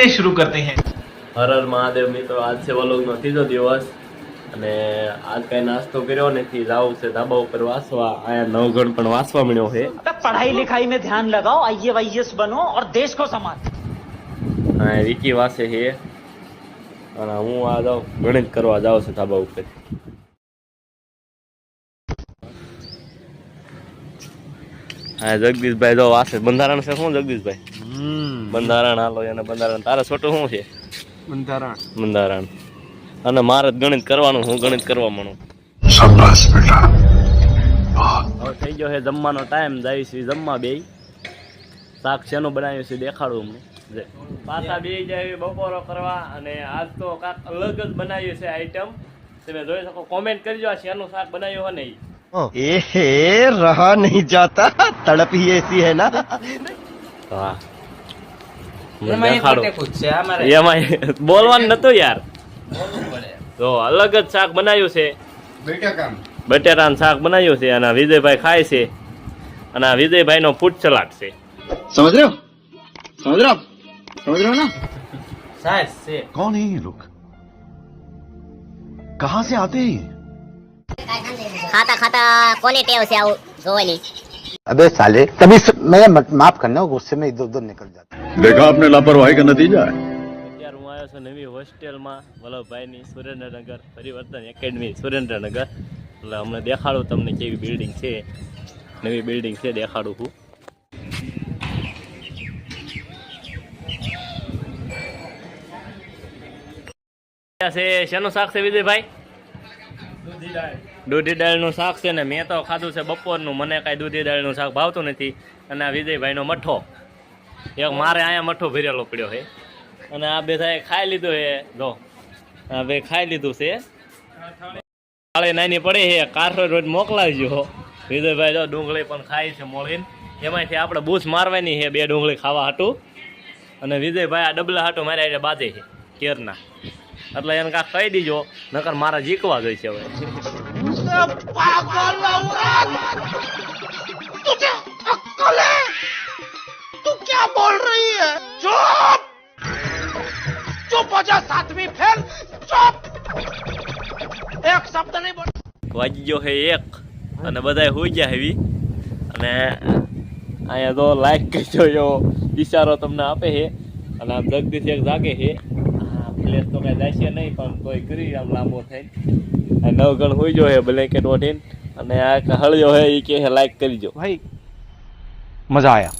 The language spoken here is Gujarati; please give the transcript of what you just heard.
चलिए शुरू करते हैं। હર હર મહાદેવ મિત્રો, આજ છે વ્લોગનો ત્રીજો દિવસ અને આજ કઈ નાસ્તો કર્યો નથી. જાવું છે ધાબા ઉપર વાસવા. આયા નવગણ પણ વાસવા મળ્યો છે. पढ़ाई लिखाई में ध्यान लगाओ, आईएएस बनो और देश को संभालो। હા, વિકી વાસે છે અને હું આ જાઉં ગણિત કરવા જાઉં છું ધાબા ઉપર. હા, જગદીશભાઈ જો વાસે. બંધારણ છે શું જગદીશભાઈ? બંધારણ હાલો એને બંધારણ. તારે છોટું શું છે? બંધારણ. અને મારે જ ગણિત કરવાનું, હું ગણિત કરવા માંડું. શાબાશ બેટા. હવે થઈ ગયો છે જમવાનો ટાઈમ. જાય છે જમવા બે. શાક શેનું બનાવ્યું છે દેખાડું અમને. પાછા બે જાય બપોરો કરવા અને આજ તો કાંક અલગ જ બનાવ્યું છે આઈટમ. તમે જોઈ શકો. કોમેન્ટ કરજો આ શેનું શાક બનાવ્યું હોય ને. एहे रहा नहीं जाता, तड़प ही ऐसी है ना। હા, એમાં બોલવાનું નતું યાર. તો અલગ જ શાક બનાવ્યું છે. બટેટાનું શાક બનાવ્યું છે અને વિજયભાઈ ખાય છે અને આ વિજયભાઈ નો ફૂડ સલાડ છે. समझ रहे हो ना। સાહેબ છે. कौन है ये लोग, कहाँ से आते हैं? खाता खाता कोनी टेव से आऊ जोવાની। अबे साले तभी मैं माफ करना, गुस्से में इधर उधर निकल जाता। देखा आपने लापरवाही का नतीजा है। અત્યારે હું આવ્યો છું નવી હોસ્ટેલમાં વલ્લભભાઈની, સુરેન્દ્રનગર પરિવર્તન એકેડમી સુરેન્દ્રનગર. એટલે અમને દેખાડું તમને કેવી બિલ્ડિંગ છે. નવી બિલ્ડિંગ છે, દેખાડું છું. શેનું શાક છે વિજયભાઈ? દૂધી દાળનું શાક છે ને મેં તો ખાધું છે બપોરનું. મને કાંઈ દૂધી દાળનું શાક ભાવતું નથી. અને આ વિજયભાઈનો મઠ્ઠો, એક મારે અહીંયા મઠ્ઠો ભરેલો પડ્યો છે અને આ બધાએ ખાઈ લીધું છે. જો આ બે ખાઈ લીધું છે. થાળી નાની પડે છે. કાઠો રોજ મોકલાવજો. વિજયભાઈ જો ડુંગળી પણ ખાય છે મોળીને. એમાંથી આપણે બૂસ મારવાની છે 2 ડુંગળી ખાવા હાટું. અને વિજયભાઈ આ ડબલા હાટું માર્યા એટલે બાજે છે કેરના. એટલે એને કાંક કહી દીજો, નકર મારા જીકવા જોઈ છે હવે. तू क्या बोल रही है? चुप चुप हो जा, सातवीं फेल। चुप, एक शब्द नहीं बोल। વાગી ગયો છે 1 અને બધાય હોઈ ગયા હેવી. અને અહીંયા તો લાઈક કરજો એવો ઈશારો તમને આપે છે. અને આમ જગદીશ એક જાગે છે. પ્લેસ તો કઈ જાય નહીં પણ તોય કરી આમ લાંબો થઈને. આ 9 ગણ હોઈ ગયો છે બ્લેન્કેટ ઓઢીને. અને આ હળ્યો છે એ કે લાઈક કરજો भाई मजा आया।